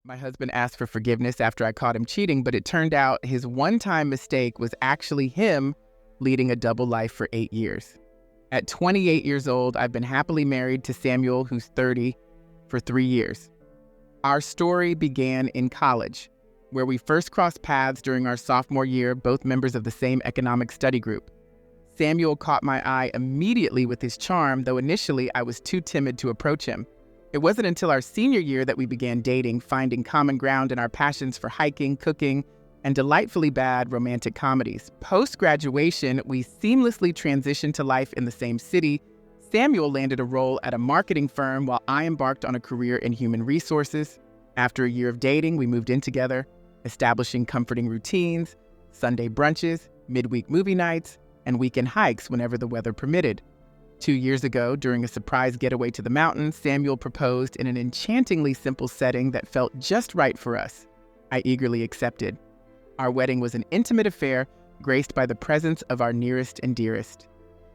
My husband asked for forgiveness after I caught him cheating, but it turned out his one-time mistake was actually him leading a double life for 8 years. At 28 years old, I've been happily married to Samuel, who's 30, for 3 years. Our story began in college, where we first crossed paths during our sophomore year, both members of the same economic study group. Samuel caught my eye immediately with his charm, though initially I was too timid to approach him. It wasn't until our senior year that we began dating, finding common ground in our passions for hiking, cooking, and delightfully bad romantic comedies. Post-graduation, we seamlessly transitioned to life in the same city. Samuel landed a role at a marketing firm while I embarked on a career in human resources. After a year of dating, we moved in together, establishing comforting routines, Sunday brunches, midweek movie nights, and weekend hikes whenever the weather permitted. 2 years ago, during a surprise getaway to the mountains, Samuel proposed in an enchantingly simple setting that felt just right for us. I eagerly accepted. Our wedding was an intimate affair, graced by the presence of our nearest and dearest.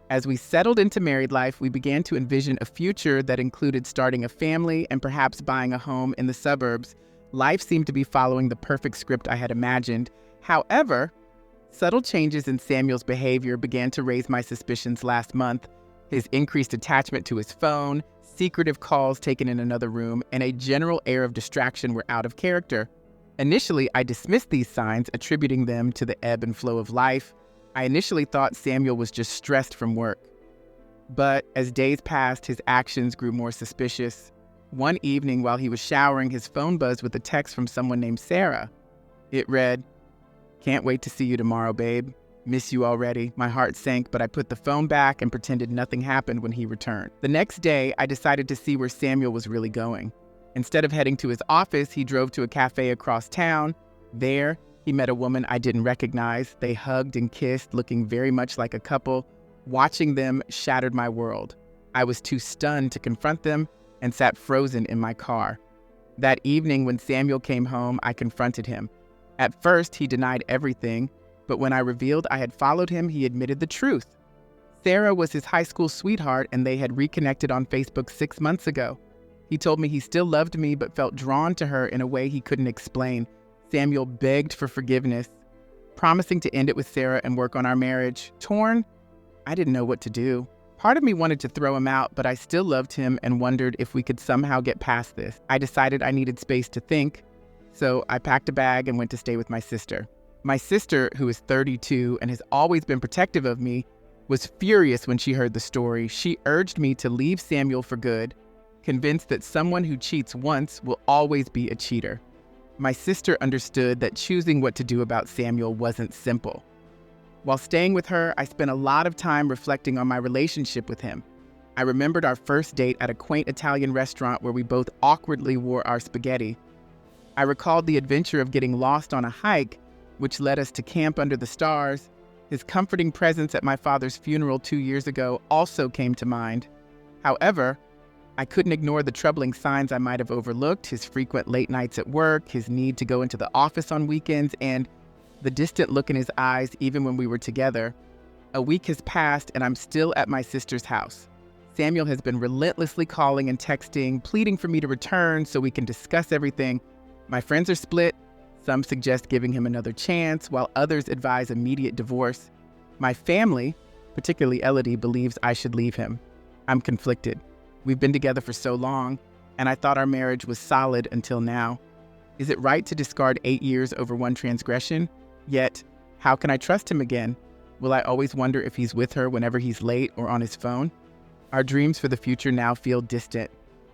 As we settled into married life, we began to envision a future that included starting a family and perhaps buying a home in the suburbs. Life seemed to be following the perfect script I had imagined. However, subtle changes in Samuel's behavior began to raise my suspicions last month. His increased attachment to his phone, secretive calls taken in another room, and a general air of distraction were out of character. Initially, I dismissed these signs, attributing them to the ebb and flow of life. I initially thought Samuel was just stressed from work. But as days passed, his actions grew more suspicious. One evening, while he was showering, his phone buzzed with a text from someone named Sarah. It read, "Can't wait to see you tomorrow, babe. Miss you already." My heart sank, but I put the phone back and pretended nothing happened when he returned. The next day, I decided to see where Samuel was really going. Instead of heading to his office, he drove to a cafe across town. There, he met a woman I didn't recognize. They hugged and kissed, looking very much like a couple. Watching them shattered my world. I was too stunned to confront them and sat frozen in my car. That evening, when Samuel came home, I confronted him. At first, he denied everything, but when I revealed I had followed him, he admitted the truth. Sarah was his high school sweetheart, and they had reconnected on Facebook 6 months ago. He told me he still loved me, but felt drawn to her in a way he couldn't explain. Samuel begged for forgiveness, promising to end it with Sarah and work on our marriage. Torn, I didn't know what to do. Part of me wanted to throw him out, but I still loved him and wondered if we could somehow get past this. I decided I needed space to think, so I packed a bag and went to stay with my sister. My sister, who is 32 and has always been protective of me, was furious when she heard the story. She urged me to leave Samuel for good, convinced that someone who cheats once will always be a cheater. My sister understood that choosing what to do about Samuel wasn't simple. While staying with her, I spent a lot of time reflecting on my relationship with him. I remembered our first date at a quaint Italian restaurant where we both awkwardly wore our spaghetti. I recalled the adventure of getting lost on a hike, which led us to camp under the stars. His comforting presence at my father's funeral 2 years ago also came to mind. However, I couldn't ignore the troubling signs I might have overlooked: his frequent late nights at work, his need to go into the office on weekends, and the distant look in his eyes even when we were together. A week has passed and I'm still at my sister's house. Samuel has been relentlessly calling and texting, pleading for me to return so we can discuss everything. My friends are split. Some suggest giving him another chance, while others advise immediate divorce. My family, particularly Elodie, believes I should leave him. I'm conflicted. We've been together for so long, and I thought our marriage was solid until now. Is it right to discard 8 years over one transgression? Yet, how can I trust him again? Will I always wonder if he's with her whenever he's late or on his phone? Our dreams for the future now feel distant.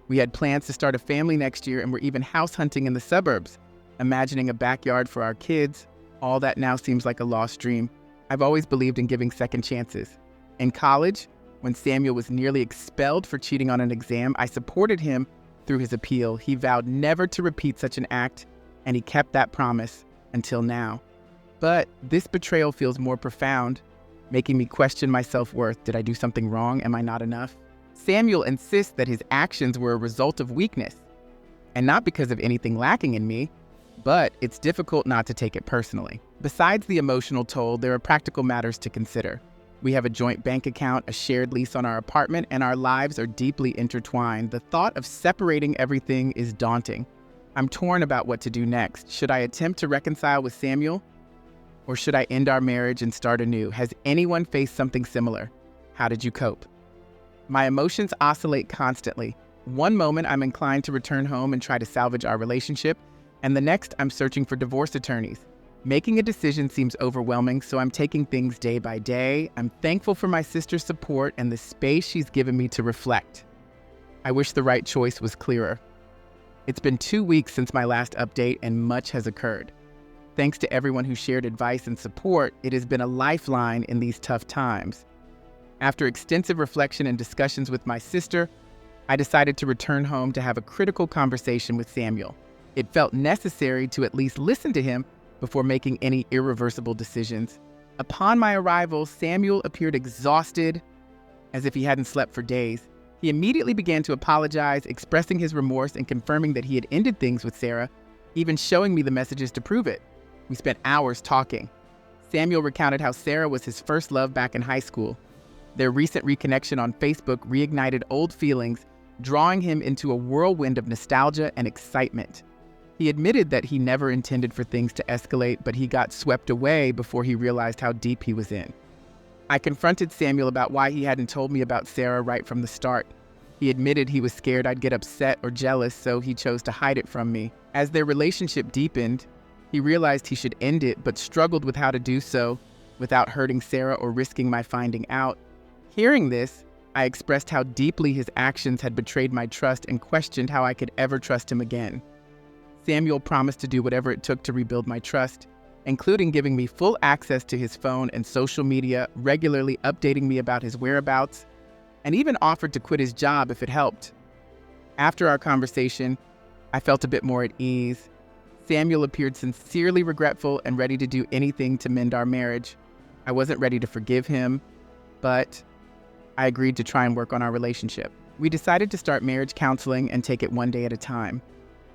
We had plans to start a family next year and we're even house hunting in the suburbs, imagining a backyard for our kids. All that now seems like a lost dream. I've always believed in giving second chances. In college, when Samuel was nearly expelled for cheating on an exam, I supported him through his appeal. He vowed never to repeat such an act, and he kept that promise until now. But this betrayal feels more profound, making me question my self-worth. Did I do something wrong? Am I not enough? Samuel insists that his actions were a result of weakness, and not because of anything lacking in me, but it's difficult not to take it personally. Besides the emotional toll, there are practical matters to consider. We have a joint bank account, a shared lease on our apartment, and our lives are deeply intertwined. The thought of separating everything is daunting. I'm torn about what to do next. Should I attempt to reconcile with Samuel, or should I end our marriage and start anew? Has anyone faced something similar? How did you cope? My emotions oscillate constantly. One moment, I'm inclined to return home and try to salvage our relationship, and the next, I'm searching for divorce attorneys. Making a decision seems overwhelming, so I'm taking things day by day. I'm thankful for my sister's support and the space she's given me to reflect. I wish the right choice was clearer. It's been 2 weeks since my last update, and much has occurred. Thanks to everyone who shared advice and support, it has been a lifeline in these tough times. After extensive reflection and discussions with my sister, I decided to return home to have a critical conversation with Samuel. It felt necessary to at least listen to him before making any irreversible decisions. Upon my arrival, Samuel appeared exhausted, as if he hadn't slept for days. He immediately began to apologize, expressing his remorse and confirming that he had ended things with Sarah, even showing me the messages to prove it. We spent hours talking. Samuel recounted how Sarah was his first love back in high school. Their recent reconnection on Facebook reignited old feelings, drawing him into a whirlwind of nostalgia and excitement. He admitted that he never intended for things to escalate, but he got swept away before he realized how deep he was in. I confronted Samuel about why he hadn't told me about Sarah right from the start. He admitted he was scared I'd get upset or jealous, so he chose to hide it from me. As their relationship deepened, he realized he should end it, but struggled with how to do so without hurting Sarah or risking my finding out. Hearing this, I expressed how deeply his actions had betrayed my trust and questioned how I could ever trust him again. Samuel promised to do whatever it took to rebuild my trust, including giving me full access to his phone and social media, regularly updating me about his whereabouts, and even offered to quit his job if it helped. After our conversation, I felt a bit more at ease. Samuel appeared sincerely regretful and ready to do anything to mend our marriage. I wasn't ready to forgive him, but I agreed to try and work on our relationship. We decided to start marriage counseling and take it one day at a time.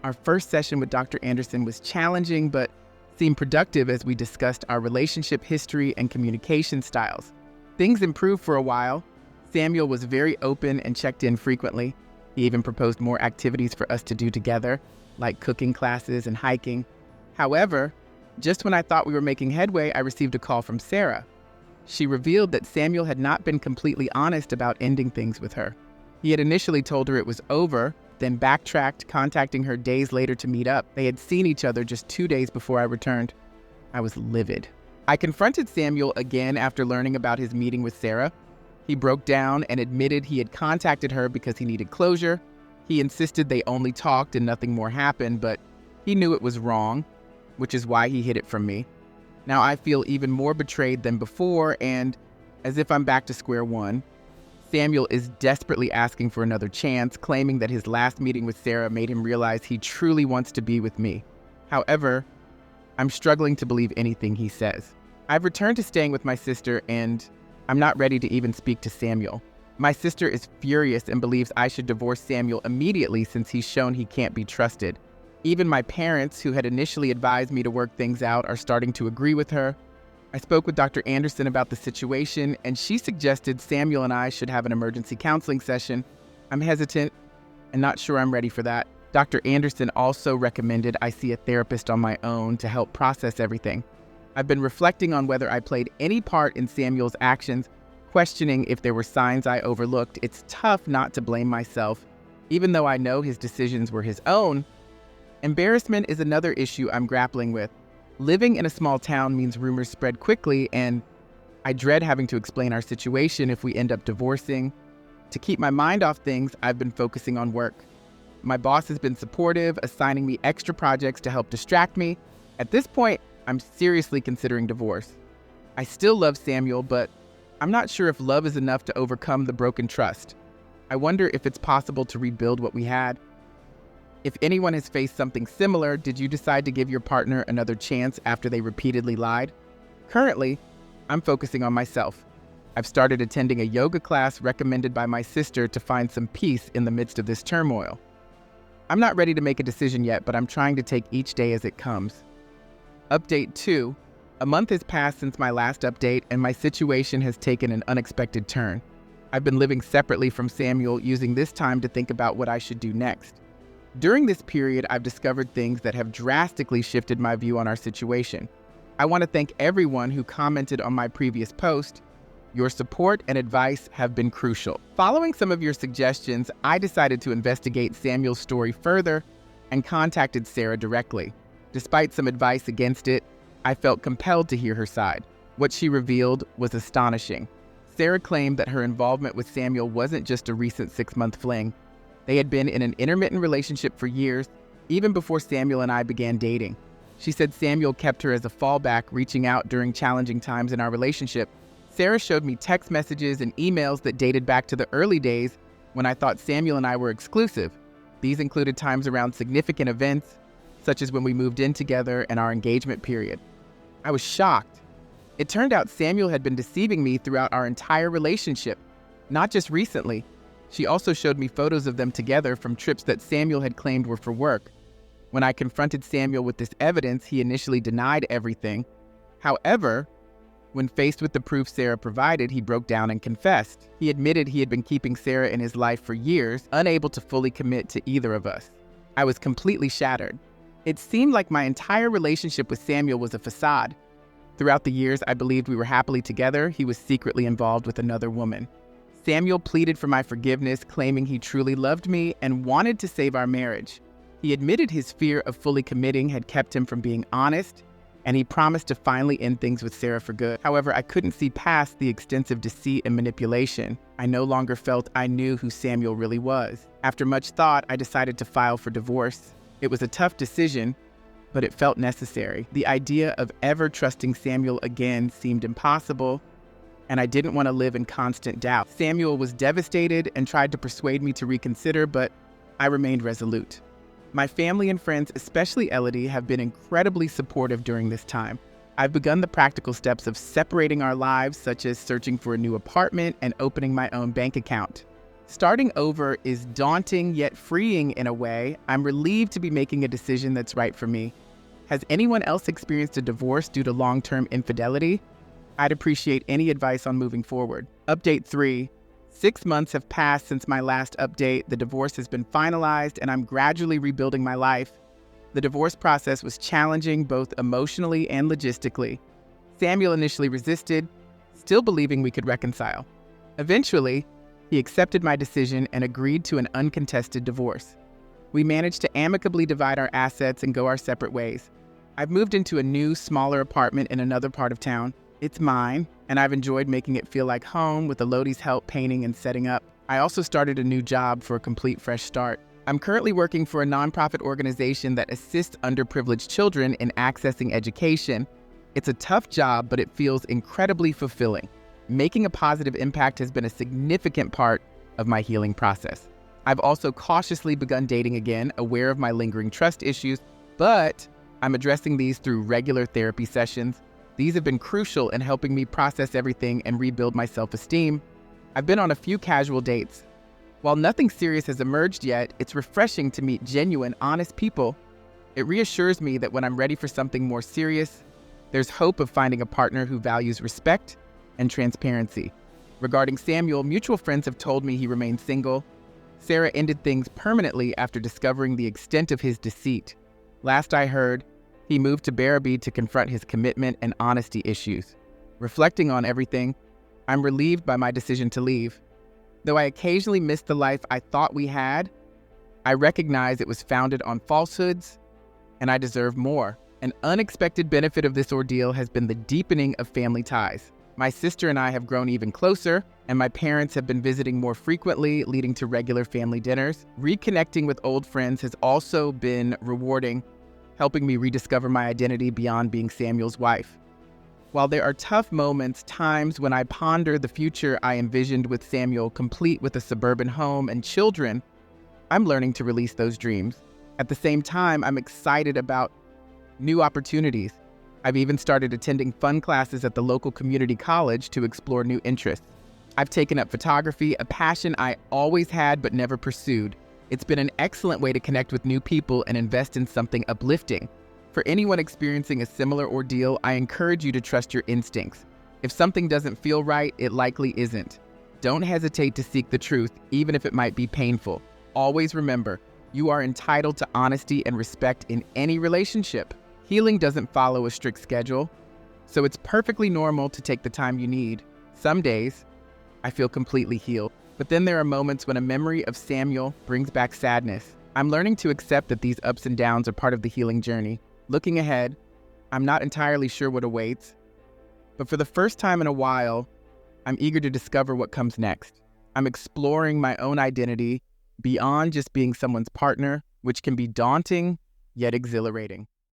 Our first session with Dr. Anderson was challenging, but seemed productive as we discussed our relationship history and communication styles. Things improved for a while. Samuel was very open and checked in frequently. He even proposed more activities for us to do together, like cooking classes and hiking. However, just when I thought we were making headway, I received a call from Sarah. She revealed that Samuel had not been completely honest about ending things with her. He had initially told her it was over, then backtracked, contacting her days later to meet up. They had seen each other just 2 days before I returned. I was livid. I confronted Samuel again after learning about his meeting with Sarah. He broke down and admitted he had contacted her because he needed closure. He insisted they only talked and nothing more happened, but he knew it was wrong, which is why he hid it from me. Now I feel even more betrayed than before, and as if I'm back to square one. Samuel is desperately asking for another chance, claiming that his last meeting with Sarah made him realize he truly wants to be with me. However, I'm struggling to believe anything he says. I've returned to staying with my sister, and I'm not ready to even speak to Samuel. My sister is furious and believes I should divorce Samuel immediately since he's shown he can't be trusted. Even my parents, who had initially advised me to work things out, are starting to agree with her. I spoke with Dr. Anderson about the situation, and she suggested Samuel and I should have an emergency counseling session. I'm hesitant and not sure I'm ready for that. Dr. Anderson also recommended I see a therapist on my own to help process everything. I've been reflecting on whether I played any part in Samuel's actions, questioning if there were signs I overlooked. It's tough not to blame myself, even though I know his decisions were his own. Embarrassment is another issue I'm grappling with. Living in a small town means rumors spread quickly, and I dread having to explain our situation if we end up divorcing. To keep my mind off things, I've been focusing on work. My boss has been supportive, assigning me extra projects to help distract me. At this point, I'm seriously considering divorce. I still love Samuel, but I'm not sure if love is enough to overcome the broken trust. I wonder if it's possible to rebuild what we had. If anyone has faced something similar, did you decide to give your partner another chance after they repeatedly lied? Currently, I'm focusing on myself. I've started attending a yoga class recommended by my sister to find some peace in the midst of this turmoil. I'm not ready to make a decision yet, but I'm trying to take each day as it comes. Update 2. A month has passed since my last update, and my situation has taken an unexpected turn. I've been living separately from Samuel, using this time to think about what I should do next. During this period, I've discovered things that have drastically shifted my view on our situation. I want to thank everyone who commented on my previous post. Your support and advice have been crucial. Following some of your suggestions, I decided to investigate Samuel's story further and contacted Sarah directly. Despite some advice against it, I felt compelled to hear her side. What she revealed was astonishing. Sarah claimed that her involvement with Samuel wasn't just a recent 6-month fling. They had been in an intermittent relationship for years, even before Samuel and I began dating. She said Samuel kept her as a fallback, reaching out during challenging times in our relationship. Sarah showed me text messages and emails that dated back to the early days when I thought Samuel and I were exclusive. These included times around significant events, such as when we moved in together and our engagement period. I was shocked. It turned out Samuel had been deceiving me throughout our entire relationship, not just recently. She also showed me photos of them together from trips that Samuel had claimed were for work. When I confronted Samuel with this evidence, he initially denied everything. However, when faced with the proof Sarah provided, he broke down and confessed. He admitted he had been keeping Sarah in his life for years, unable to fully commit to either of us. I was completely shattered. It seemed like my entire relationship with Samuel was a facade. Throughout the years I believed we were happily together, he was secretly involved with another woman. Samuel pleaded for my forgiveness, claiming he truly loved me and wanted to save our marriage. He admitted his fear of fully committing had kept him from being honest, and he promised to finally end things with Sarah for good. However, I couldn't see past the extensive deceit and manipulation. I no longer felt I knew who Samuel really was. After much thought, I decided to file for divorce. It was a tough decision, but it felt necessary. The idea of ever trusting Samuel again seemed impossible, and I didn't want to live in constant doubt. Samuel was devastated and tried to persuade me to reconsider, but I remained resolute. My family and friends, especially Elodie, have been incredibly supportive during this time. I've begun the practical steps of separating our lives, such as searching for a new apartment and opening my own bank account. Starting over is daunting yet freeing in a way. I'm relieved to be making a decision that's right for me. Has anyone else experienced a divorce due to long-term infidelity? I'd appreciate any advice on moving forward. Update 3. 6 months have passed since my last update. The divorce has been finalized and I'm gradually rebuilding my life. The divorce process was challenging both emotionally and logistically. Samuel initially resisted, still believing we could reconcile. Eventually, he accepted my decision and agreed to an uncontested divorce. We managed to amicably divide our assets and go our separate ways. I've moved into a new, smaller apartment in another part of town. It's mine, and I've enjoyed making it feel like home with Elodie's help painting and setting up. I also started a new job for a complete fresh start. I'm currently working for a nonprofit organization that assists underprivileged children in accessing education. It's a tough job, but it feels incredibly fulfilling. Making a positive impact has been a significant part of my healing process. I've also cautiously begun dating again, aware of my lingering trust issues, but I'm addressing these through regular therapy sessions. These have been crucial in helping me process everything and rebuild my self-esteem. I've been on a few casual dates. While nothing serious has emerged yet, it's refreshing to meet genuine, honest people. It reassures me that when I'm ready for something more serious, there's hope of finding a partner who values respect and transparency. Regarding Samuel, mutual friends have told me he remains single. Sarah ended things permanently after discovering the extent of his deceit. Last I heard, he moved to Barabee to confront his commitment and honesty issues. Reflecting on everything, I'm relieved by my decision to leave. Though I occasionally miss the life I thought we had, I recognize it was founded on falsehoods, and I deserve more. An unexpected benefit of this ordeal has been the deepening of family ties. My sister and I have grown even closer, and my parents have been visiting more frequently, leading to regular family dinners. Reconnecting with old friends has also been rewarding, helping me rediscover my identity beyond being Samuel's wife. While there are tough moments, times when I ponder the future I envisioned with Samuel, complete with a suburban home and children, I'm learning to release those dreams. At the same time, I'm excited about new opportunities. I've even started attending fun classes at the local community college to explore new interests. I've taken up photography, a passion I always had but never pursued. It's been an excellent way to connect with new people and invest in something uplifting. For anyone experiencing a similar ordeal, I encourage you to trust your instincts. If something doesn't feel right, it likely isn't. Don't hesitate to seek the truth, even if it might be painful. Always remember, You are entitled to honesty and respect in any relationship. Healing doesn't follow a strict schedule, so it's perfectly normal to take the time you need. Some days, I feel completely healed, but then there are moments when a memory of Samuel brings back sadness. I'm learning to accept that these ups and downs are part of the healing journey. Looking ahead, I'm not entirely sure what awaits, but for the first time in a while, I'm eager to discover what comes next. I'm exploring my own identity beyond just being someone's partner, which can be daunting yet exhilarating.